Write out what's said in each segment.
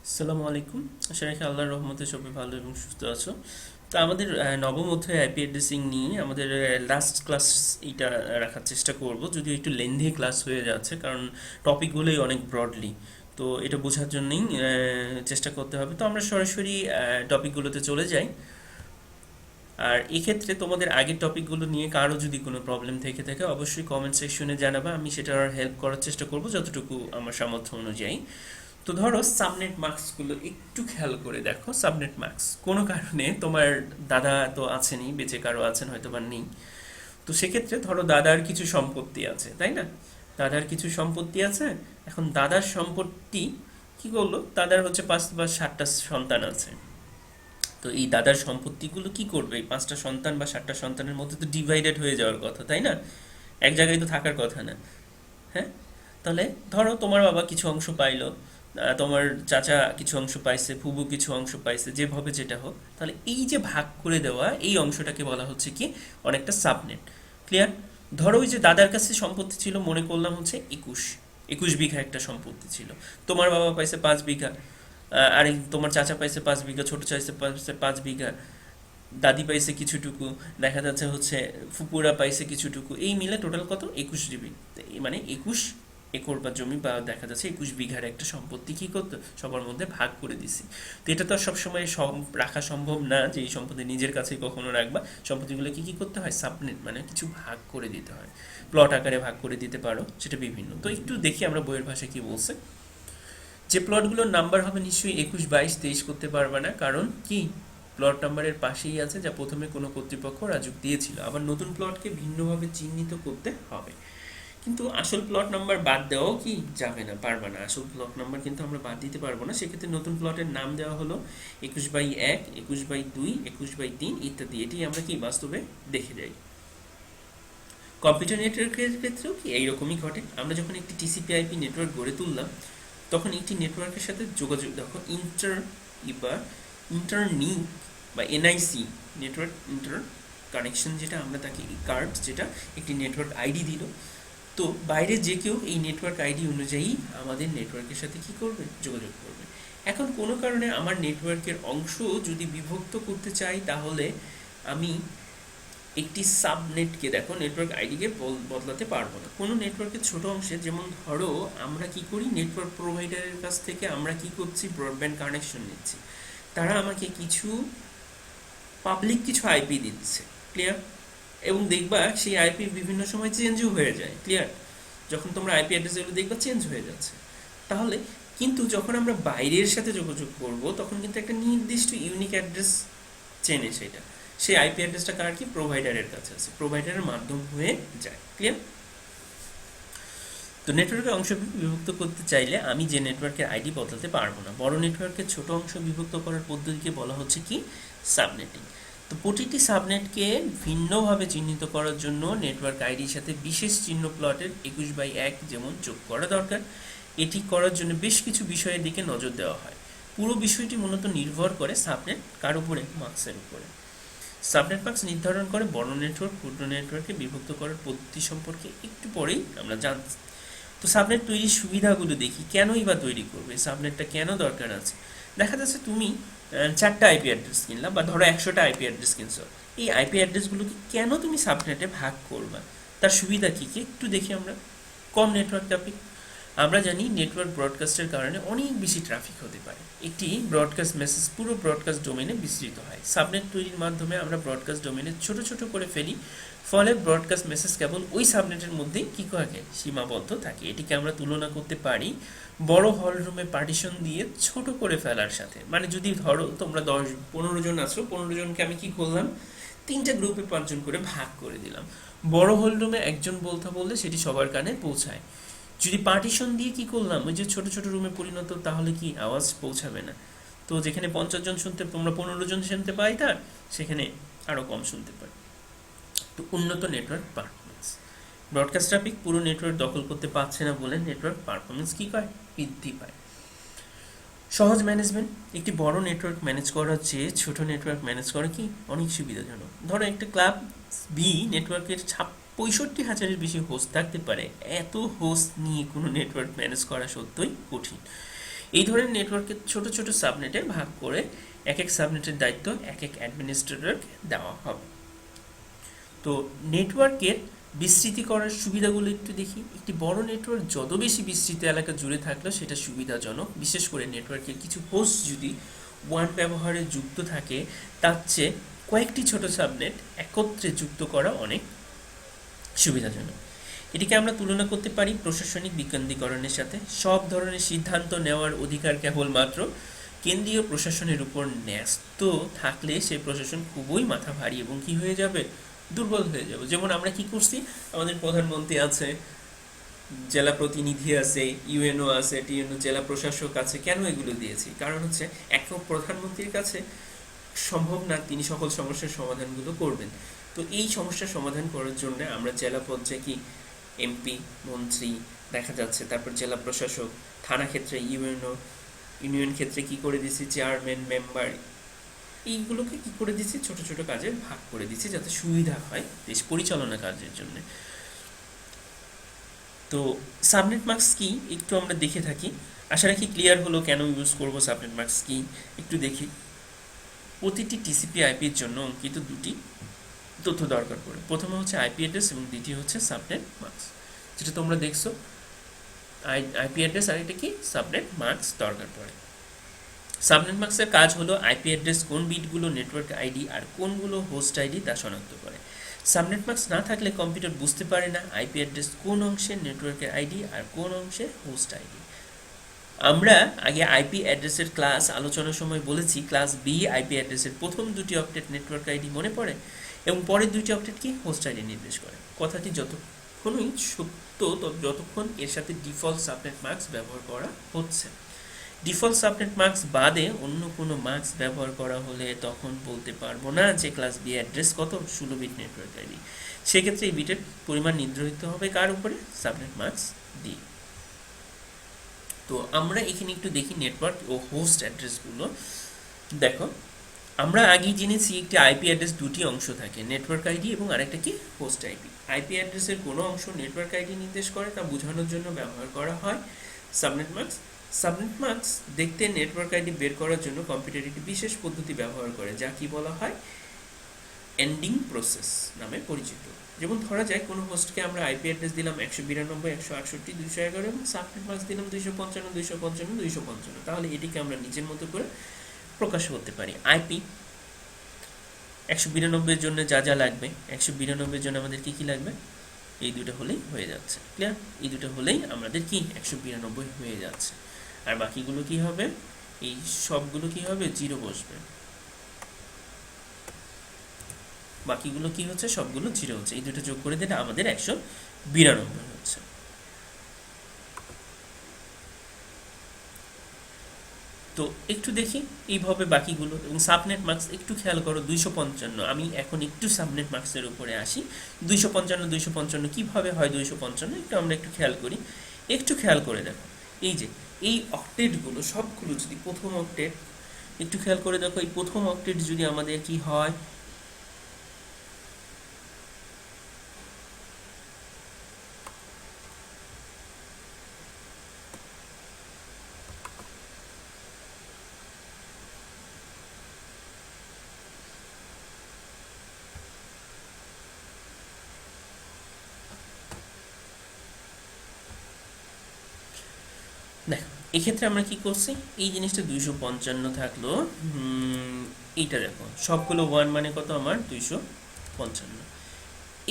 আসসালামু আলাইকুম। আশা রাখি আল্লাহর রহমতে সবাই ভালো এবং সুস্থ আছো। তো আমাদের নবম অধ্যায় আইপি অ্যাড্রেসিং নিয়ে আমাদের লাস্ট ক্লাস এইটা রাখার চেষ্টা করব, যদিও একটু লেন্দি ক্লাস হয়ে যাচ্ছে কারণ টপিকগুলোই অনেক ব্রডলি। তো এটা বোঝার জন্যই চেষ্টা করতে হবে। তো আমরা সরাসরি টপিকগুলোতে চলে যাই। আর এক্ষেত্রে তোমাদের আগের টপিকগুলো নিয়ে কারো যদি কোনো প্রবলেম থেকে থাকে অবশ্যই কমেন্ট সেকশনে জানাবা, আমি সেটার হেল্প করার চেষ্টা করব যতটুকু আমার সামর্থ্য অনুযায়ী। তো ধরো সাবনেট মার্কসগুলো একটু খেয়াল করে দেখো। সাবনেট মার্কস কোনো কারণে তোমার দাদা তো আছেনই, বেঁচে কারো আছেন হয়তো বা নেই। তো সেক্ষেত্রে ধরো দাদার কিছু সম্পত্তি আছে, তাই না? দাদার কিছু সম্পত্তি আছে। এখন দাদার সম্পত্তি কি করলো, দাদার হচ্ছে 5 বা 7টা সন্তান আছে। তো এই দাদার সম্পত্তিগুলো কি করবে, এই 5টা সন্তান বা 7টা সন্তানের মধ্যে তো ডিভাইডেড হয়ে যাওয়ার কথা, তাই না? এক জায়গায় তো থাকার কথা না। হ্যাঁ, তাহলে ধরো তোমার বাবা কিছু অংশ পাইলো, তোমার চাচা কিছু অংশ পাইছে, ফুবু কিছু অংশ পাইছে, যেভাবে যেটা হোক, তাহলে এই যে ভাগ করে দেওয়া এই অংশটাকে বলা হচ্ছে কি অনেকটা সাবনেট। ক্লিয়ার? ধরো ওই যে দাদার কাছে সম্পত্তি ছিল, মনে করলাম হচ্ছে 21 বিঘা একটা সম্পত্তি ছিল। তোমার বাবা পাইছে 5 বিঘা, আর এই তোমার চাচা পাইছে 5 বিঘা, ছোট চাইছে পাইছে 5 বিঘা, দাদি পাইছে কিছুটুকু, দেখা যাচ্ছে হচ্ছে ফুপুরা পাইছে কিছুটুকু, এই মিলে টোটাল কত, 21 জিবি। মানে 21 একর বা জমি, বা দেখা যাচ্ছে 21 বিঘার একটা সম্পত্তি কি করতো সবার মধ্যে ভাগ করে দিছি। তো এটা তো আর সবসময় সব রাখা সম্ভব না যে এই সম্পত্তি নিজের কাছে কখনো রাখবা। সম্পত্তিগুলো কি কি করতে হয়, সাবনেট মানে কিছু ভাগ করে দিতে হয়। প্লট আকারে ভাগ করে দিতে পারো, সেটা বিভিন্ন। তো একটু দেখি আমরা বইয়ের ভাষায় কি বলছে। যে প্লটগুলোর নাম্বার হবে নিশ্চয়ই 21, 22, 23 করতে পারবে না, কারণ কি প্লট নাম্বারের পাশেই আছে যা প্রথমে কোনো কর্তৃপক্ষ রাজুক দিয়েছিল। আবার নতুন প্লটকে ভিন্নভাবে চিহ্নিত করতে হবে। কিন্তু আসল প্লট নাম্বার বাদ দেওয়াও কি যাবে না, পারবে না। আসল প্লট নাম্বার কিন্তু আমরা বাদ দিতে পারবো না। সেক্ষেত্রে নতুন প্লটের নাম দেওয়া হলো 21/1, 21/2, 21/3 ইত্যাদি। এটি আমরা কি বাস্তবে দেখে যাই। কম্পিউটার নেটওয়ার্কের ক্ষেত্রেও কি এইরকমই ঘটে। আমরা যখন একটি টিসিপি/আইপি নেটওয়ার্ক গড়ে তুললাম, তখন একটি নেটওয়ার্কের সাথে যোগাযোগ, দেখো বা ইন্টারনিক বা এনআইসি, নেটওয়ার্ক ইন্টার কানেকশন, যেটা আমরা তাকে কার্ড, যেটা একটি নেটওয়ার্ক আইডি দিল। তো বাইরে যে কেউ এই নেটওয়ার্ক আইডি অনুযায়ী আমাদের নেটওয়ার্কের সাথে কি করবে, যোগাযোগ করবে। এখন কোনো কারণে আমার নেটওয়ার্কের অংশ যদি বিভক্ত করতে চাই, তাহলে আমি একটি সাবনেটকে, দেখো নেটওয়ার্ক আইডিকে বদলাতে পারবো না। কোনো নেটওয়ার্কের ছোট অংশে, যেমন ধরো আমরা কি করি, নেটওয়ার্ক প্রোভাইডারের কাছ থেকে আমরা কি করছি, ব্রডব্যান্ড কানেকশন নিচ্ছি। তারা আমাকে কিছু পাবলিক কিছু আইপি দিচ্ছে। ক্লিয়ার? এবং দেখবা সেই আইপি বিভিন্ন সময় চেঞ্জও হয়ে যায়। ক্লিয়ার? যখন তোমরা আইপি অ্যাড্রেসগুলো দেখবা চেঞ্জ হয়ে যাচ্ছে। তাহলে কিন্তু যখন আমরা বাইরের সাথে যোগাযোগ করব, তখন কিন্তু একটা নির্দিষ্ট ইউনিক অ্যাড্রেস চেনে সেটা। সেই আইপি অ্যাড্রেসটা কার, কি প্রোভাইডারের কাছে আছে, প্রোভাইডারের মাধ্যম হয়ে যায়। ক্লিয়ার? তো নেটওয়ার্কের অংশ বিভক্ত করতে চাইলে আমি যে নেটওয়ার্কের আইডি বদলাতে পারবো না। বড় নেটওয়ার্কের ছোট অংশ বিভক্ত করার পদ্ধতিকে বলা হচ্ছে কি সাবনেটিং। তো প্রতিটি সাবনেটকে ভিন্নভাবে চিহ্নিত করার জন্য নেটওয়ার্ক আইডির সাথে বিশেষ চিহ্ন প্লটের 21/1 যেমন যোগ করা দরকার। এটি করার জন্য বেশ কিছু বিষয়ের দিকে নজর দেওয়া হয়। পুরো বিষয়টি মূলত নির্ভর করে সাবনেট কার উপরে, মার্কসের উপরে। সাবনেট মার্কস নির্ধারণ করে বড় নেটওয়ার্ক ক্ষুদ্র নেটওয়ার্কে বিভক্ত করার পদ্ধতি সম্পর্কে একটু পরেই আমরা জানছি। তো সাবনেট তৈরির সুবিধাগুলো দেখি। কেনই বা তৈরি করবে, সাবনেটটা কেন দরকার আছে? দেখা যাচ্ছে তুমি 4টা আইপি অ্যাড্রেস কিনলাম, বা ধরো 100টা আইপি অ্যাড্রেস কিনছো। এই আইপি অ্যাড্রেসগুলোকে কেন তুমি সাবনেটে ভাগ করবা, তার সুবিধা কী কী একটু দেখি আমরা। কম নেটওয়ার্ক ট্রাফিক। আমরা জানি নেটওয়ার্ক ব্রডকাস্টের কারণে অনেক বেশি ট্রাফিক হতে পারে। একটি ব্রডকাস্ট মেসেজ পুরো ব্রডকাস্ট ডোমেনে বিস্তৃত হয়। সাবনেট তৈরির মাধ্যমে আমরা ব্রডকাস্ট ডোমেনে ছোট ছোট করে ফেলি, ফলে ব্রডকাস্ট মেসেজ কেবল ওই সাবনেটের মধ্যেই কি থাকে, সীমাবদ্ধ থাকে। এটিকে আমরা তুলনা করতে পারি বড় হল রুমে পার্টিশন দিয়ে ছোট করে ফেলার সাথে। মানে যদি ধরো তোমরা 10-15 জন আছো, 15 জনকে আমি কি করলাম, 3টে গ্রুপে 5 জন করে ভাগ করে দিলাম। বড় হল রুমে একজন বললে সেটি সবার কানে পৌঁছায়। যদি পার্টিশন দিয়ে কি করলাম, ওই যে ছোট ছোট রুমে পরিণত, তাহলে কি আওয়াজ পৌঁছাবে না। তো যেখানে 50 জন শুনতে, তোমরা 15 জন শুনতে পাই, তার সেখানে আরো কম শুনতে পাই। তো উন্নত নেটওয়ার্ক পারফরমেন্স। ব্রডকাস্ট ট্রাফিক পুরো নেটওয়ার্ক দখল করতে পারছে না বলে নেটওয়ার্ক পারফরমেন্স কি পায়, বৃদ্ধি পায়। সহজ ম্যানেজমেন্ট। একটি বড় নেটওয়ার্ক ম্যানেজ করার চেয়ে ছোট নেটওয়ার্ক ম্যানেজ করা কি অনেক সুবিধাজনক। ধরো একটা ক্লাব বি নেটওয়ার্কের 65,000-এর বেশি হোস্ট থাকতে পারে। এত হোস্ট নিয়ে কোনো নেটওয়ার্ক ম্যানেজ করা সত্যই কঠিন। এই ধরনের নেটওয়ার্কের ছোট ছোট সাবনেটে ভাগ করে এক এক সাবনেটের দায়িত্ব এক এক অ্যাডমিনিস্ট্রেটরকে দেওয়া হবে। তো নেটওয়ার্কের বিস্তৃতি করার সুবিধাগুলো একটু দেখি। একটি বড় নেটওয়ার্ক যত বেশি বিস্তৃত এলাকা জুড়ে থাকলেও সেটা সুবিধাজনক, বিশেষ করে নেটওয়ার্কের কিছু হোস্ট যদি ওয়ান ব্যবহারে যুক্ত থাকে তার চেয়ে কয়েকটি ছোট সাবনেট একত্রে যুক্ত করা অনেক সুবিধাজনক। এটিকে আমরা তুলনা করতে পারি প্রশাসনিক বিকেন্দ্রীকরণের সাথে। সব ধরনের সিদ্ধান্ত নেওয়ার অধিকার কেবলমাত্র কেন্দ্রীয় প্রশাসনের উপর ন্যস্ত থাকলে সেই প্রশাসন খুবই মাথা ভারী এবং কি হয়ে যাবে, দুর্বল হয়ে যাবে। যেমন আমরা কি করছি, আমাদের প্রধানমন্ত্রী আছে, জেলা প্রতিনিধি আছে, ইউএনও আছে, টিএনও, জেলা প্রশাসক আছে। কেন এগুলো দিয়েছি? কারণ হচ্ছে একক প্রধানমন্ত্রীর কাছে সম্ভব না তিনি সকল সমস্যার সমাধানগুলো করবেন। তো এই সমস্যার সমাধান করার জন্য আমরা জেলা পর্যায়ে কি এমপি, মন্ত্রী দেখা যাচ্ছে, তারপর জেলা প্রশাসক, থানা ক্ষেত্রে ইউএনও, ইউনিয়ন ক্ষেত্রে কি করে দিছি চেয়ারম্যান, মেম্বার, এইগুলোকে কি করে দিচ্ছি ছোট ছোট কাজে ভাগ করে দিচ্ছি যাতে সুবিধা হয় দেশ পরিচালনা কাজের জন্য। তো সাবনেট মার্কস কি একটু আমরা দেখে থাকি, আশা রাখি ক্লিয়ার হলো কেন ইউজ করব সাবনেট মার্কস কি একটু দেখি। প্রতিটি টিসিপি আইপির জন্য অঙ্কিত দুটি তথ্য দরকার পড়ে, প্রথমে হচ্ছে আইপি অ্যাড্রেস এবং দ্বিতীয় হচ্ছে সাবনেট মার্কস, যেটা তোমরা দেখছো আইপি অ্যাড্রেস আর এটা কি সাবনেট মার্কস দরকার পড়ে। সাবনেট মার্কসের কাজ হলো আইপি অ্যাড্রেস কোন বিটগুলো নেটওয়ার্ক আইডি আর কোনগুলো হোস্ট আইডি তা শনাক্ত করে। সাবনেট মার্কস না থাকলে কম্পিউটার বুঝতে পারে না আইপি অ্যাড্রেস কোন অংশে নেটওয়ার্কের আইডি আর কোন অংশে হোস্ট আইডি। আমরা আগে আইপি অ্যাড্রেসের ক্লাস আলোচনার সময় বলেছি ক্লাস বি আইপি অ্যাড্রেসের প্রথম দুটি অক্টেট নেটওয়ার্ক আইডি মনে পড়ে এবং পরের দুটি অক্টেট কি হোস্ট আইডি নির্দেশ করে। কথাটি যতক্ষণই সত্য যতক্ষণ এর সাথে ডিফল্ট সাবনেট মার্কস ব্যবহার করা হচ্ছে। ডিফল্ট সাবনেট মার্কস বাদে অন্য কোনো মার্কস ব্যবহার করা হলে তখন বলতে পারবো না যে ক্লাস বি অ্যাড্রেস কত 16 বিট নেটওয়ার্ক আইডি। সেক্ষেত্রে এই বিটের পরিমাণ নির্ধারিত হবে কার উপরে, সাবনেট মার্কস দিয়ে। তো আমরা এখানে একটু দেখি নেটওয়ার্ক ও হোস্ট অ্যাড্রেসগুলো। দেখো আমরা আগেই জেনেছি একটি আইপি অ্যাড্রেস দুটি অংশ থাকে, নেটওয়ার্ক আইডি এবং আরেকটা কি হোস্ট আইডি। আইপি অ্যাড্রেসের কোনো অংশ নেটওয়ার্ক আইডি নির্দেশ করে তা বোঝানোর জন্য ব্যবহার করা হয় সাবনেট মার্কস। সাবনেট মার্কস দেখতে নেটওয়ার্ক আইডি বের করার জন্য কম্পিউটার একটি বিশেষ পদ্ধতি ব্যবহার করে যা কি বলা হয় এন্ডিং প্রসেস নামে পরিচিত। যেমন ধরা যায় কোনো হোস্টকে আমরা আইপি অ্যাড্রেস দিলাম 192, 168, 211 এবং সাবনেট মার্কস দিলাম 255, 255, 255, তাহলে এটিকে আমরা নিজের মতো করে প্রকাশ করতে পারি। আইপি 192 জন্য যা যা লাগবে, 192 জন্য আমাদের কি কি লাগবে, এই দুটো হলেই হয়ে যাচ্ছে। ক্লিয়ার? এই দুটো হলেই আমাদের কি 192 হয়ে যাচ্ছে। আর বাকিগুলো কি হবে, এই সবগুলো কি হবে, জিরো বসবে। বাকিগুলো কি হচ্ছে, সবগুলো জিরো হচ্ছে। এই দুটো যোগ করে দিলে আমাদের 192 হচ্ছে। তো একটু দেখি এইভাবে বাকিগুলো এবং সাবনেট মার্কস একটু খেয়াল করো 255। আমি এখন একটু সাবনেট মার্কসের উপরে আসি। 255 কিভাবে হয় 255 একটু আমরা একটু খেয়াল করি। একটু খেয়াল করে দেখো এই যে এই অক্টেটগুলো সবগুলো যদি প্রথম অক্টেট, একটু খেয়াল করে দেখো এই প্রথম অক্টেট যদি আমাদের কি হয়, দেখো এক্ষেত্রে আমরা কি করছি, এই জিনিসটা 255 থাকলো, এইটা দেখো সবগুলো 1 মানে কত আমার 255।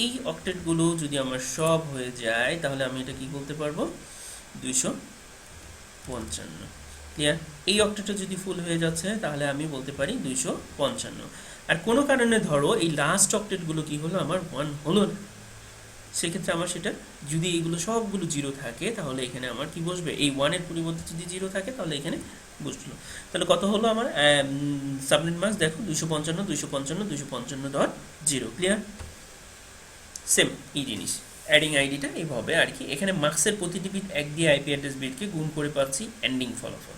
এই অক্টেটগুলো যদি আমার সব হয়ে যায় তাহলে আমি এটা কি বলতে পারবো 255। ক্লিয়ার? এই অক্টেটটা যদি ফুল হয়ে যাচ্ছে তাহলে আমি বলতে পারি 255। আর কোনো কারণে ধরো এই লাস্ট অক্টেটগুলো কি হলো আমার 1 হলো না, সেক্ষেত্রে আমার সেটা যদি এইগুলো সবগুলো জিরো থাকে তাহলে এখানে আমার কি বসবে, এই 1-এর পরিবর্তে যদি জিরো থাকে তাহলে এখানে বসলো। তাহলে কত হলো আমার সাবনেট মার্কস দেখো 255, 255, 255.0। ক্লিয়ার? সেম এই জিনিস অ্যাডিং আইডিটা এইভাবে আর কি। এখানে মার্কসের প্রতিটি বিট এক দিয়ে আইপি অ্যাড্রেস বিটকে গুণ করে পাচ্ছি এন্ডিং ফলাফল।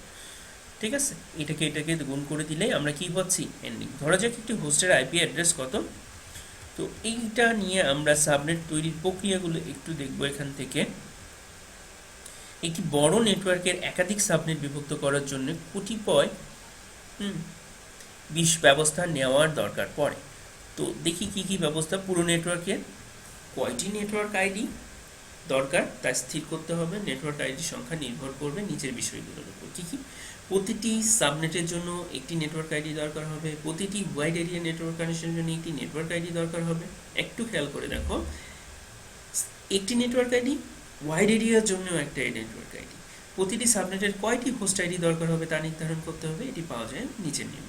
ঠিক আছে, এটাকে গুণ করে দিলেই আমরা কি পাচ্ছি এন্ডিং। ধরা যাক একটি হোস্টের আইপি অ্যাড্রেস কত। তো এইটা নিয়ে আমরা সাবনেট তৈরির প্রক্রিয়াগুলো একটু দেখবো এখান থেকে। একটি বড় নেটওয়ার্কের একাধিক সাবনেট বিভক্ত করার জন্য কতিপয় ব্যবস্থা নেওয়ার দরকার পড়ে। তো দেখি কি কি ব্যবস্থা। পুরো নেটওয়ার্কের কয়টি নেটওয়ার্ক আইডি দরকার তা স্থির করতে হবে। নেটওয়ার্ক আইডি সংখ্যা নির্ভর করবে নিচের বিষয়গুলোর উপর। কি কি? প্রতিটি সাবনেটের জন্য একটি নেটওয়ার্ক আইডি দরকার হবে। প্রতিটি ওয়াইড এরিয়া নেটওয়ার্ক কানেকশনের জন্য একটি নেটওয়ার্ক আইডি দরকার হবে। একটু খেয়াল করে দেখো, একটি নেটওয়ার্ক আইডি, ওয়াইড এরিয়ার জন্যও একটা নেটওয়ার্ক আইডি। প্রতিটি সাবনেটের কয়টি হোস্ট আইডি দরকার হবে তা নির্ধারণ করতে হবে। এটি পাওয়া যায় নিচের নিয়ম।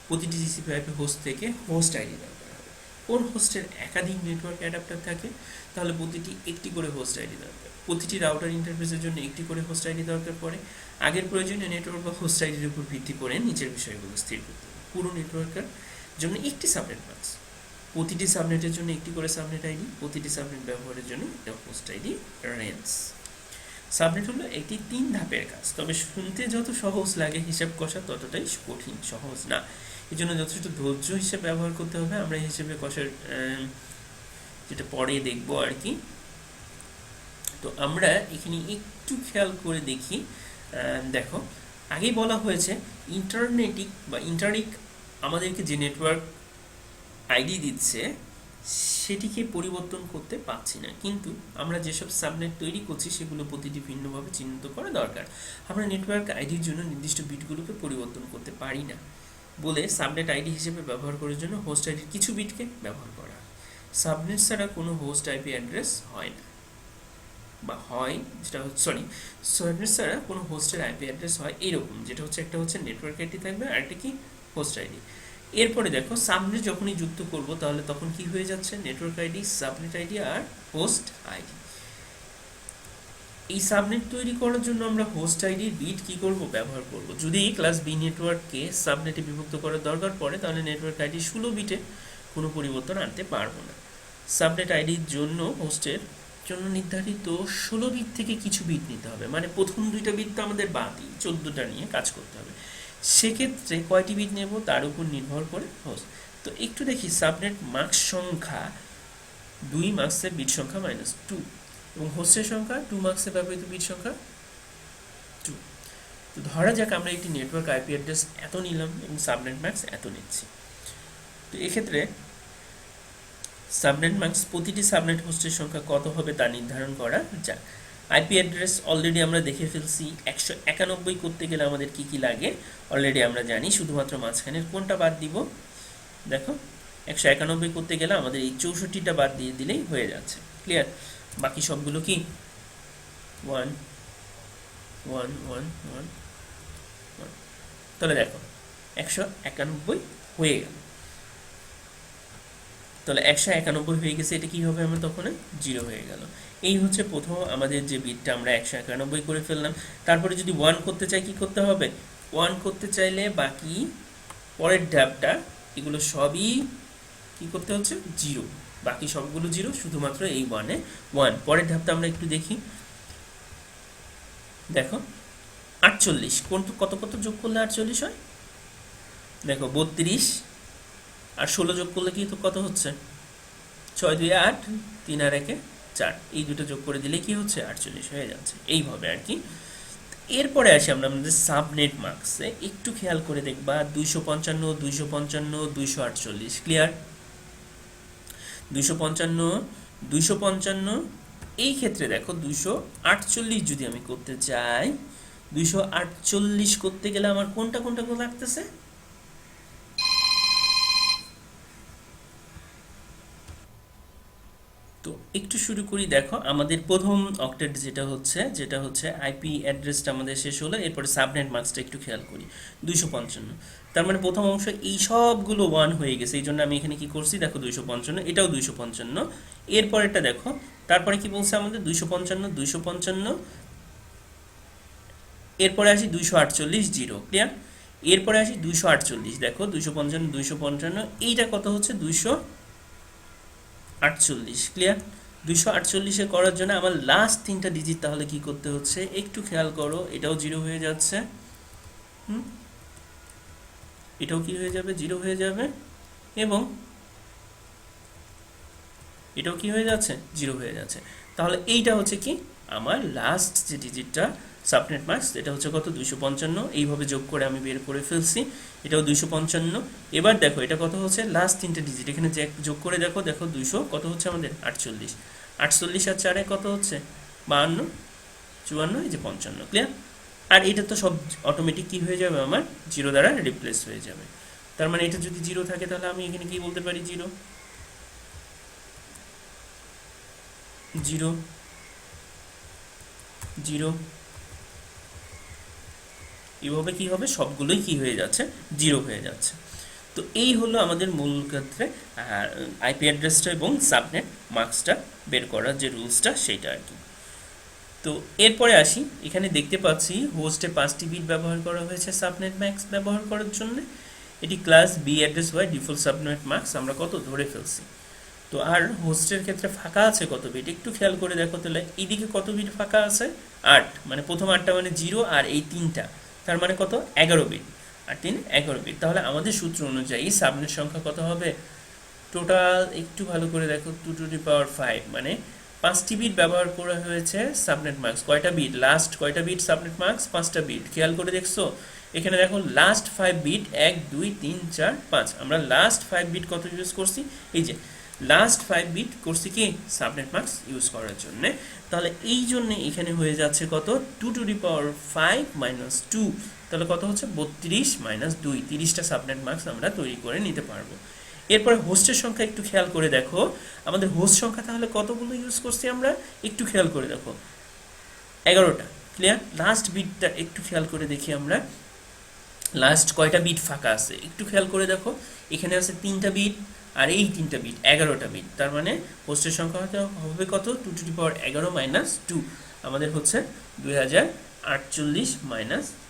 প্রতিটি টিসিপি আইপি হোস্ট থেকে হোস্ট আইডি দরকার হবে। কোন হোস্টের একাধিক নেটওয়ার্ক অ্যাডাপ্টার থাকে তাহলে প্রতিটি একটি করে হোস্ট আইডি দরকার। প্রতিটি রাউটার ইন্টারফেসের জন্য একটি করে হোস্ট আইডি দরকার পড়ে। আগের প্রয়োজনীয় নেটওয়ার্ক বা হোস্ট আইডির উপর ভিত্তি করে নিচের বিষয়গুলো স্থির করতে হবে। পুরো নেটওয়ার্কের জন্য একটি সাবনেট মাস্ক, প্রতিটি সাবনেটের জন্য একটি করে সাবনেট আইডি, প্রতিটি সাবনেট ব্যবহারের জন্য একটা হোস্ট আইডি রেঞ্জ। সাবনেট হলো একটি 3 ধাপের কাজ, তবে শুনতে যত সহজ লাগে হিসাব কষা ততটাই কঠিন, সহজ না। এই জন্য যথেষ্ট ধৈর্য হিসেবে ব্যবহার করতে হবে। আমরা হিসেবে কষার যেটা পরে দেখবো আর কি। তো আমরা এখানে একটু খেয়াল করে দেখি। দেখো, আগেই বলা হয়েছে ইন্টারনেটিক বা ইন্টারনিক আমাদেরকে যে নেটওয়ার্ক আইডি দিচ্ছে সেটিকে পরিবর্তন করতে পারছি না, কিন্তু আমরা যেসব সাবনেট তৈরি করছি সেগুলো প্রতিটি ভিন্নভাবে চিহ্নিত করা দরকার। আমরা নেটওয়ার্ক আইডির জন্য নির্দিষ্ট বিটগুলোকে পরিবর্তন করতে পারি না বলে সাবনেট আইডি হিসেবে ব্যবহার করার জন্য হোস্ট আইডির কিছু বিটকে ব্যবহার করা হয়। সাবনেট ছাড়া কোনো হোস্ট আইপি অ্যাড্রেস হয় না, বা হয় যেটা সাবনেট ছাড়া কোনো হোস্টের আইপি অ্যাড্রেস হয় এইরকম, যেটা হচ্ছে একটা হচ্ছে নেটওয়ার্ক আইডি থাকবে আর একটা কি হোস্ট আইডি। এরপরে দেখো, সাবনেট যখনই যুক্ত করব তাহলে তখন কি হয়ে যাচ্ছে, নেটওয়ার্ক আইডি, সাবনেট আইডি আর হোস্ট আইডি। এই সাবনেট তৈরি করার জন্য আমরা হোস্ট আইডির বিট কি করব, ব্যবহার করব। যদি ক্লাস বি নেটওয়ার্ককে সাবনেটে বিভক্ত করার দরকার পড়ে তাহলে নেটওয়ার্ক আইডি 16 বিটে কোনো পরিবর্তন আনতে পারবো না। সাবনেট আইডির জন্য হোস্টের জন্য নির্ধারিত 16 বিট থেকে কিছু বিট নিতে হবে, মানে প্রথম 2টা বিট তো আমাদের বাদই, 14টা নিয়ে কাজ করতে হবে। সেক্ষেত্রে কয়টি বিট নেব তার উপর নির্ভর করে হোস্ট। তো একটু দেখি, সাবনেট মার্কস সংখ্যা 2 মার্কসের বিট সংখ্যা -2 এবং হোস্টের সংখ্যা 2 মার্কসের ব্যবহৃত বিট সংখ্যা 2। তো ধরা যাক আমরা একটি নেটওয়ার্ক আইপি অ্যাড্রেস এত নিলাম এবং সাবনেট মার্কস এত নিচ্ছি। তো এক্ষেত্রে সাবনেট মার্কস প্রতিটি সাবনেট হোস্টের সংখ্যা কত হবে তা নির্ধারণ করা যাক। আইপি অ্যাড্রেস অলরেডি আমরা দেখে ফেলছি। 191 করতে গেলে আমাদের কি কি লাগে অলরেডি আমরা জানি, শুধুমাত্র মাঝখানের কোনটা বাদ দিব। দেখো, 191 করতে গেলে আমাদের এই 64টা বাদ দিয়ে দিলেই হয়ে যাচ্ছে। ক্লিয়ার? বাকি সবগুলো কি 1 1 1 1 1। তাহলে দেখো 191 হয়ে গেল। তাহলে 191 হয়ে গেছে, এটা কি হবে আমার তখন 0 হয়ে গেল। এই হচ্ছে প্রথম আমাদের যে বিটটা আমরা 191 করে ফেললাম। তারপরে যদি 1 করতে চাই কি করতে হবে, 1 করতে চাইলে বাকি পরের ধাপটা এগুলো সবই কি করতে হচ্ছে 0, বাকি সবগুলো 0, শুধুমাত্র এই 1 এ 1। পরের ধাপটা আমরা একটু দেখি। দেখো 48 কত কত যোগ করলে 48 হয়, দেখো 32 আর 16 যোগ করলে কি তো কত হচ্ছে, 6 2 8, 3 আর 1 4, এই দুটো যোগ করে দিলে কি হচ্ছে 48 হয়ে যাচ্ছে। এইভাবে আর কি। এরপরে আসি আমরা আমাদের সাবনেট মার্কসে, একটু খেয়াল করে দেখবা 255 255 248। ক্লিয়ার? 255 255, এই ক্ষেত্রে দেখো 248 যদি আমি করতে চাই, 248 করতে গেলে আমার কোনটা কোনটা লাগতেছে, তো একটু শুরু করি। দেখো আমাদের প্রথম অক্টেট যেটা হচ্ছে আইপি অ্যাড্রেসটা আমাদের শেষ হলো, এরপরে সাবনেট মার্কসটা একটু খেয়াল করি 255। তার মানে প্রথম অংশ এই সবগুলো 1 হয়ে গেছে, এই জন্য আমি এখানে কি করছি, দেখো 255, এটাও 255। এরপরেরটা দেখো, তারপরে কি বলছে আমাদের 255 255, এরপরে আসি 248 0। ক্লিয়ার? এরপরে আসি 248, দেখো 255 255, এইটা কত হচ্ছে 248। ক্লিয়ার? 248 করার জন্য আমার লাস্ট 3টা ডিজিট তাহলে কি করতে হচ্ছে, একটু খেয়াল করো, এটাও 0 হয়ে যাচ্ছে, এটাও কি হয়ে যাবে, 0 হয়ে যাবে, এবং এটাও কি হয়ে যাচ্ছে, 0 হয়ে যাচ্ছে। তাহলে এইটা হচ্ছে কি আমার লাস্ট যে ডিজিটটা সাবনেট মাস্ক এটা হচ্ছে কত 255, এইভাবে যোগ করে আমি বের করে ফেলছি, এটাও 255। এবার দেখো এটা কত হচ্ছে লাস্ট তিনটে ডিজিট, এখানে যে যোগ করে দেখো, দেখো 200 কত হচ্ছে আমাদের 48, 48 আর 4 কত হচ্ছে 52, 54, এই যে 55, ক্লিয়ার। আর এটা তো সব অটোমেটিক কি হয়ে যাবে আমার জিরো দ্বারা রিপ্লেস হয়ে যাবে। তার মানে এটা যদি জিরো থাকে তাহলে আমি এখানে কি বলতে পারি, জিরো জিরো জিরো, এইভাবে কি হবে সবগুলোই কি হয়ে যাচ্ছে জিরো হয়ে যাচ্ছে। তো এই হলো আমাদের মূল ক্ষেত্রে আইপি অ্যাড্রেসটা এবং সাবনেট মার্কসটা বের করার যে রুলসটা সেইটা আর কি। তো এরপরে আসি, এখানে দেখতে পাচ্ছি হোস্টে 5টি বিট ব্যবহার করা হয়েছে সাবনেট ম্যাক্স ব্যবহার করার জন্য। এটি ক্লাস বি অ্যাড্রেস হয়, ডিফল্ট সাবনেট মার্কস আমরা কত ধরে ফেলছি। তো আর হোস্টের ক্ষেত্রে ফাঁকা আছে কত বিট একটু খেয়াল করে দেখো, তাহলে এইদিকে কত বিট ফাঁকা আছে 8, মানে প্রথম 8টা মানে 0, আর এই 3টা তার মানে কত 11 বিট, আর 3 11 বিট। তাহলে আমাদের সূত্র অনুযায়ী সাবনেট সংখ্যা কত হবে টোটাল, একটু ভালো করে দেখো 2^5, মানে 5টি বিট ব্যবহার করা হয়েছে সাবনেট মার্কস। কয়টা বিট লাস্ট, কয়টা বিট সাবনেট মার্কস 5টা বিট, খেয়াল করে দেখছো এখানে দেখো লাস্ট 5 বিট 1 2 3 4 5, আমরা লাস্ট 5 বিট কত ইউজ করছি, এই যে লাস্ট 5 বিট করছি কি সাবনেট মার্কস ইউজ করার জন্য। তাহলে এই জন্য এখানে হয়ে যাচ্ছে কত 2^5 - 2, তাহলে কত হচ্ছে 32 - 2, 30টা সাবনেট মার্কস আমরা তৈরি করে নিতে পারবো। এরপরে হোস্টের সংখ্যা একটু খেয়াল করে দেখো, আমাদের হোস্ট সংখ্যা তাহলে কতগুলো ইউজ করছি আমরা একটু খেয়াল করে দেখো 11টা, ক্লিয়ার। লাস্ট বিটটা একটু খেয়াল করে দেখি আমরা লাস্ট কয়টা বিট ফাঁকা আছে একটু খেয়াল করে দেখো, এখানে আছে 3টা বিট আর এই 3টা বিট 11টা বিট, তার মানে হোস্টের সংখ্যা হবে কত 2^11 - 2, আমাদের হচ্ছে 2048 -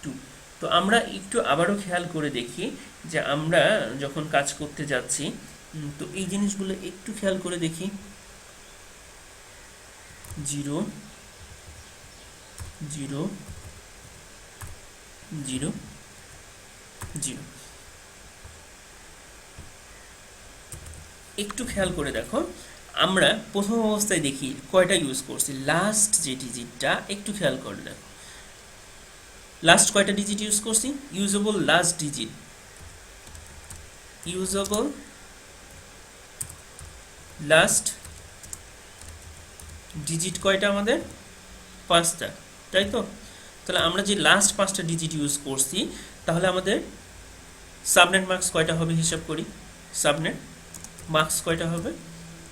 2। তো আমরা একটু আবারও খেয়াল করে দেখি যে আমরা যখন কাজ করতে যাচ্ছি, তো এই জিনিসগুলো একটু খেয়াল করে দেখি, 0 0 0 0, একটু খেয়াল করে দেখো আমরা প্রথম অবস্থায় দেখি কয়টা ইউজ করছি, লাস্ট যে ডিজিটটা একটু খেয়াল করে দেখো লাস্ট কয়টা ডিজিট ইউজ করছি, usable last digit, usable last digit কয়টা আমাদের 5টা, তাই তো। তাহলে আমরা যে লাস্ট 5টা ডিজিট ইউজ করছি, তাহলে আমাদের সাবনেট মার্কস কয়টা হবে হিসাব করি, সাবনেট মার্কস কয়টা হবে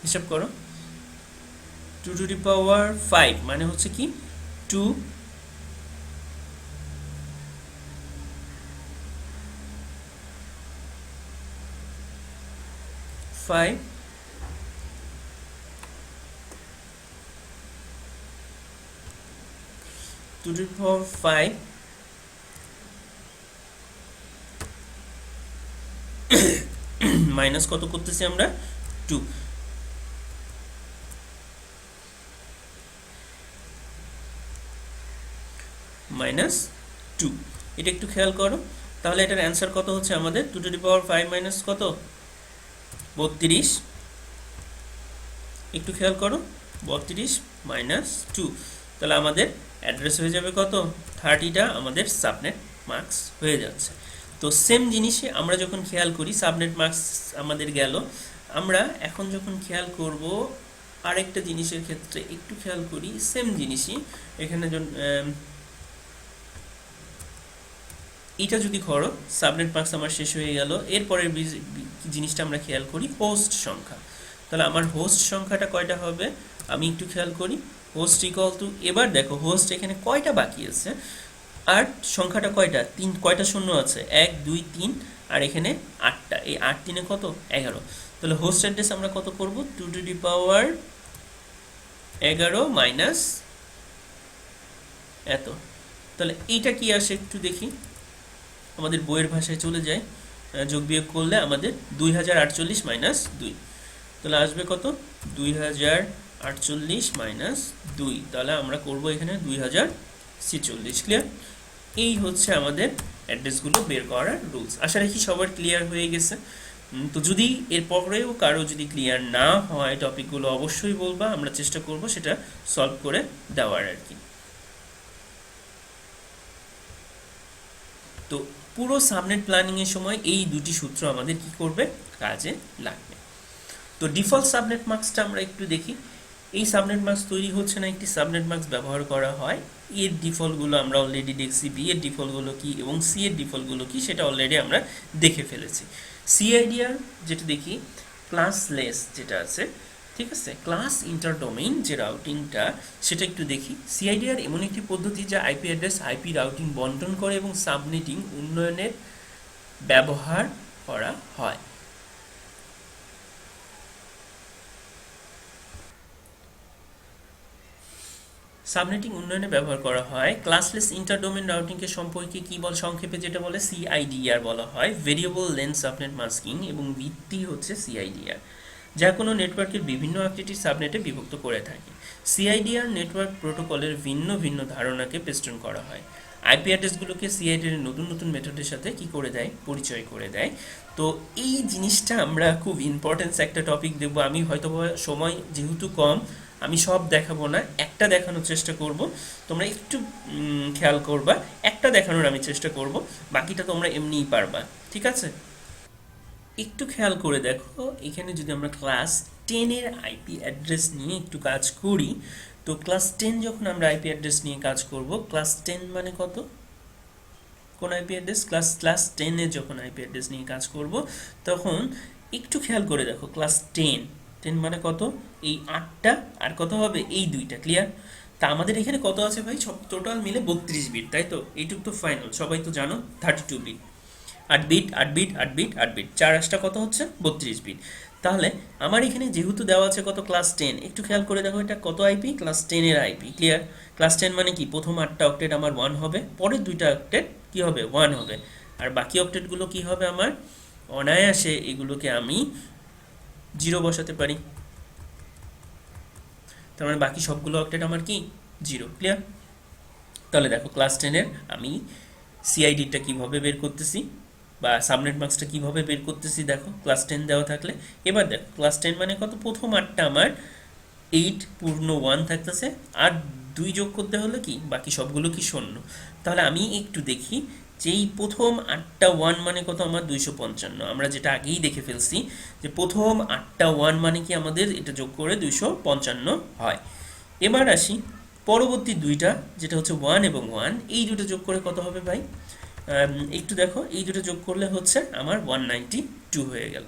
হিসাব করো, 2^5 মানে হচ্ছে কি 2 5 2^5 মাইনাস কত করতেছি আমরা 2, -2, এটা একটু খেয়াল করো। তাহলে এটার অ্যান্সার কত হচ্ছে আমাদের 2^5 মাইনাস কত 32, একটু খেয়াল করো 32 - 2, তাহলে আমাদের অ্যাড্রেস হয়ে যাবে কত 30টা, আমাদের সাবনেট মার্কস হয়ে যাচ্ছে। তো সেম জিনিসে আমরা যখন খেয়াল করি সাবনেট মার্কস আমাদের গেল, আমরা এখন যখন খেয়াল করব আরেকটা জিনিসের ক্ষেত্রে একটু খেয়াল করি, সেম জিনিসই এখানে এটা যদি করো সাবনেট মার্কস আমার শেষ হয়ে গেল, এরপরের জিনিসটা আমরা খেয়াল করি হোস্ট সংখ্যা। তাহলে আমার হোস্ট সংখ্যাটা কয়টা হবে আমি একটু খেয়াল করি, হোস্ট ইকুয়াল টু, এবার দেখো হোস্ট এখানে কয়টা বাকি আছে, আর সংখ্যাটা কয়টা 3, কয়টা শূন্য আছে 1 2 3, আর এখানে 8টা, এই 8 3 কত 11, তাহলে হোস্ট অ্যাড্রেস আমরা কত করব 2^11 মাইনাস এত, তাহলে এইটা কি আসে একটু দেখি, আমাদের বইয়ের ভাষায় চলে যায়, যোগ বিয়োগ করলে আমাদের 2048 - 2, তাহলে আসবে কত 2048 - 2, তাহলে আমরা করব এখানে 2046, ক্লিয়ার। এই হচ্ছে আমাদের অ্যাড্রেসগুলো বের করার রুলস, আশা রাখি সবার ক্লিয়ার হয়ে গেছে। তো যদি এরপরেও কারো যদি ক্লিয়ার না হয় টপিকগুলো অবশ্যই বলবা, আমরা চেষ্টা করব সেটা সলভ করে দেওয়ার আর কি। তো পুরো সাবনেট প্ল্যানিংয়ের সময় এই দুটি সূত্র আমাদের কি করবে, কাজে লাগবে। তো ডিফল্ট সাবনেট মার্কসটা আমরা একটু দেখি। এই সাবনেট মার্কস তৈরি হচ্ছে না, একটি সাবনেট মার্কস ব্যবহার করা হয়। এর ডিফল্টগুলো আমরা অলরেডি দেখছি, বি এর ডিফল্টগুলো কি এবং সি এর ডিফল্টগুলো কি সেটা অলরেডি আমরা দেখে ফেলেছি। সিআইডিআর যেটা দেখি, ক্লাসলেস যেটা আছে, ঠিক আছে, ক্লাস ইন্টারডোমেইন যে রাউটিংটা সেটা একটু দেখি। সিআইডিআর এমন একটি পদ্ধতি যা আইপি অ্যাড্রেস আইপি রাউটিং বন্টন করে এবং সাবনেটিং উন্নয়নের ব্যবহার করা হয়। সাবনেটিং উন্নয়নে ব্যবহার করা হয়। ক্লাসলেস ইন্টারডোমেন রাউটিংকে সম্পর্কে কি বল, সংক্ষেপে যেটা বলে সিআইডিআর বলা হয়, ভেরিয়েবল লেন্থ সাবনেট মাস্কিং, এবং ভিত্তি হচ্ছে সিআইডিআর, যা কোনো নেটওয়ার্কের বিভিন্ন আকৃতির সাবনেটে বিভক্ত করে থাকে। সিআইডিআর নেটওয়ার্ক প্রোটোকলের ভিন্ন ভিন্ন ধারণাকে পেস্টন করা হয়। আইপি অ্যাড্রেসগুলোকে সিআইডিআর নতুন নতুন মেথডের সাথে কি করে দেয়, পরিচয় করে দেয়। তো এই জিনিসটা আমরা খুব ইম্পর্টেন্স একটা টপিক দেখবো। আমি হয়তো সময় যেহেতু কম, আমি সব দেখাবো না, একটা দেখানোর চেষ্টা করব, তোমরা একটু খেয়াল করবা, একটা দেখানোর আমি চেষ্টা করব, বাকিটা তোমরা এমনিই পারবা, ঠিক আছে। একটু খেয়াল করে দেখো, এখানে যদি আমরা ক্লাস 10-এর আইপি অ্যাড্রেস নিয়ে একটু কাজ করি, তো ক্লাস 10 যখন আমরা আইপি অ্যাড্রেস নিয়ে কাজ করব, ক্লাস 10 মানে কত, কোন আইপি অ্যাড্রেস, ক্লাস 10-এ যখন আইপি অ্যাড্রেস নিয়ে কাজ করব, তখন একটু খেয়াল করে দেখো, ক্লাস 10 মানে কত, এই 8টা আর কত হবে, এই 2টা, ক্লিয়ার। তা আমাদের এখানে কত আছে ভাই, সব টোটাল মিলে 32 বিট, তাই তো, এইটুক তো ফাইনাল, সবাই তো জানো 32 bit, 8 bit 8 bit 8 bit 8 bit, 4 কত হচ্ছে 32 বিট। তাহলে আমার এখানে যেহেতু দেওয়া আছে কত, ক্লাস 10, একটু খেয়াল করে দেখো এটা কত আইপি, ক্লাস 10-এর আইপি, ক্লিয়ার। ক্লাস 10 মানে কি, প্রথম 8টা অক্টেট আমার 1 হবে, পরের 2টা অক্টেট কি হবে, 1 হবে, আর বাকি অক্টেটগুলো কি হবে আমার, অনায়াসে এগুলোকে আমি 0 বসাতে পারি। তার মানে বাকি সবগুলো অক্টেট আমার কি 0, ক্লিয়ার। তাহলে দেখো ক্লাস 10-এর আমি সিআইডিটা কিভাবে বের করতেছি, বা সাবনেট মার্কসটা কিভাবে বের করতেছি, দেখো ক্লাস 10 দেওয়া থাকলে। এবার দেখো ক্লাস 10 মানে কত, প্রথম 8টা আমার 8 পূর্ণ 1 থাকতেছে, আর 2 যোগ করতে হলে কি, বাকি সবগুলো কি 0। তাহলে আমি একটু দেখি যে এই প্রথম 8টা 1 মানে কত আমার 255, আমরা যেটা আগেই দেখে ফেলছি যে প্রথম 8টা 1 মানে কি আমাদের এটা যোগ করে 255 হয়। এবার আসি পরবর্তী 2টা, যেটা হচ্ছে 1 এবং 1, এই দুটো যোগ করে কত হবে ভাই, একটু দেখো, এই দুটো যোগ করলে হচ্ছে আমার 192 হয়ে গেল।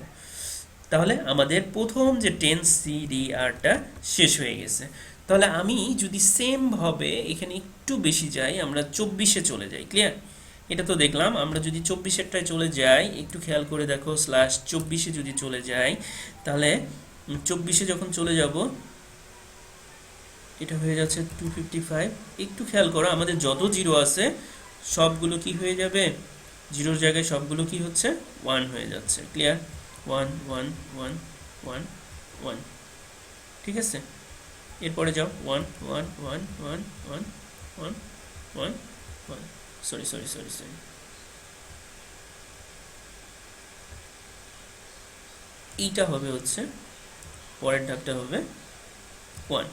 তাহলে আমাদের প্রথম যে 10 সিডিআরটা শেষ হয়ে গেছে। তাহলে আমি যদি সেমভাবে এখানে একটু বেশি যাই, আমরা 24-এ চলে যাই, ক্লিয়ার। এটা তো দেখলাম, আমরা যদি 24-এরটায় চলে যাই, একটু খেয়াল করে দেখো, /24-এ যদি চলে যাই, তাহলে 24-এ যখন চলে যাব, এটা হয়ে যাচ্ছে 255। একটু খেয়াল করো, আমাদের যত জিরো আছে সবগুলো কি হয়ে যাবে, জিরোর জায়গায় সবগুলো কি হচ্ছে 1 হয়ে যাচ্ছে, ক্লিয়ার। 1 1 1 1 1, ঠিক আছে। এরপরে যাও 1 1 1 1 1 1 1 1, সরি সরি সরি সরি, এইটা হবে হচ্ছে, পরের ধাপটা হবে 1।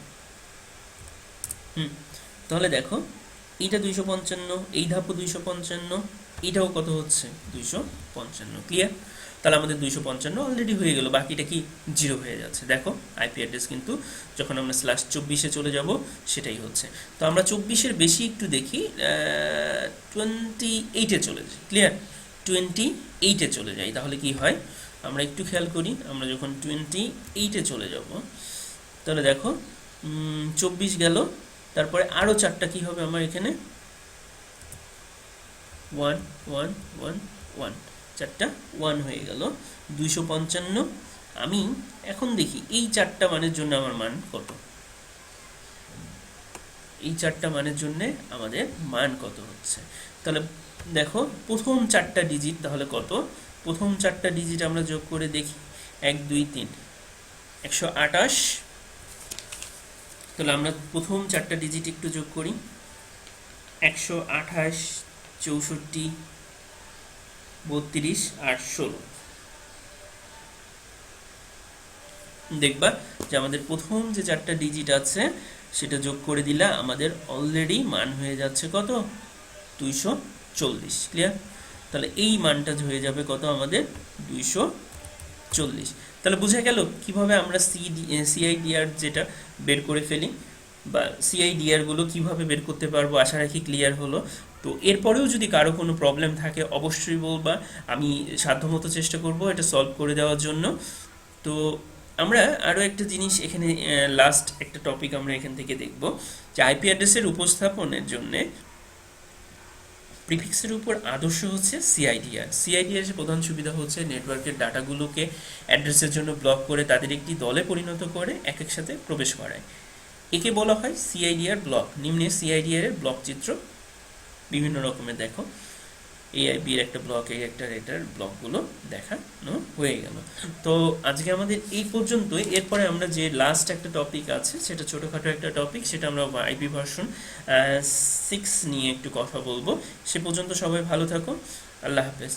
তাহলে দেখো এইটা 255, এই ধাপও 255, এইটাও কত হচ্ছে 255, ক্লিয়ার। তাহলে আমাদের 255 অলরেডি হয়ে গেল, বাকিটা কি 0 হয়ে যাচ্ছে। দেখো আইপি অ্যাড্রেস কিন্তু যখন আমরা /24-এ চলে যাব সেটাই হচ্ছে। তো আমরা 24-এর বেশি একটু দেখি, 28-এ চলে যাই, ক্লিয়ার। 28-এ চলে যাই, তাহলে কি হয়, আমরা একটু খেয়াল করি, আমরা যখন 28-এ চলে যাব, তাহলে দেখো 24 গেল, তারপরে আরও 4টা কি হবে আমার এখানে, 1 1 1 1, 4টা 1 হয়ে গেল, 255। আমি এখন দেখি এই 4টা মানের জন্য আমার মান কত, এই 4টা মানের জন্য আমাদের মান কত হচ্ছে। তাহলে দেখো প্রথম 4টা ডিজিট তাহলে কত, প্রথম 4টা ডিজিট আমরা যোগ করে দেখি, 1 2 3, 128। তাহলে আমরা প্রথম 4টা ডিজিট একটু যোগ করি, 128 64 32 আর 16। দেখবা যে আমাদের প্রথম যে 4টা ডিজিট আছে সেটা যোগ করে দিলে আমাদের অলরেডি মান হয়ে যাচ্ছে কত, 240। ক্লিয়ার? তাহলে এই মানটা হয়ে যাবে কত আমাদের, 240। তাহলে বোঝা গেল কিভাবে আমরা সিআইডিআর যেটা বের করে ফেলি, বা সিআইডিআর গুলো কিভাবে বের করতে পারবো। আশা রাখি ক্লিয়ার হলো। তো এরপরেও যদি কারো কোনো প্রবলেম থাকে অবশ্যই বলবা, আমি সাধ্যমতো চেষ্টা করব এটা সলভ করে দেওয়ার জন্য। তো আমরা আরও একটা জিনিস এখানে, লাস্ট একটা টপিক আমরা এখান থেকে দেখব, যে আইপি অ্যাড্রেসের উপস্থাপনের জন্যে প্রিফিক্সের উপর আদর্শ হচ্ছে সিআইডিআর। সিআইডিআর এর প্রধান সুবিধা হচ্ছে নেটওয়ার্কের ডাটাগুলোকে অ্যাড্রেসের জন্য ব্লক করে তাদের একটি দলে পরিণত করে এক এক সাথে প্রবেশ করায়। একে বলা হয় সিআইডিআর ব্লক। নিম্নে সিআইডিআর এর ব্লক চিত্র বিভিন্ন রকমের দেখো, এআইবির একটা ব্লক, এই একটা এটার ব্লকগুলো দেখানো হয়ে গেল। তো আজকে আমাদের এই পর্যন্তই। এরপরে আমরা যে লাস্ট একটা টপিক আছে সেটা ছোটোখাটো একটা টপিক, সেটা আমরা আইপি ভার্সন 6 নিয়ে একটু কথা বলবো। সে পর্যন্ত সবাই ভালো থাকো, আল্লাহ হাফেজ।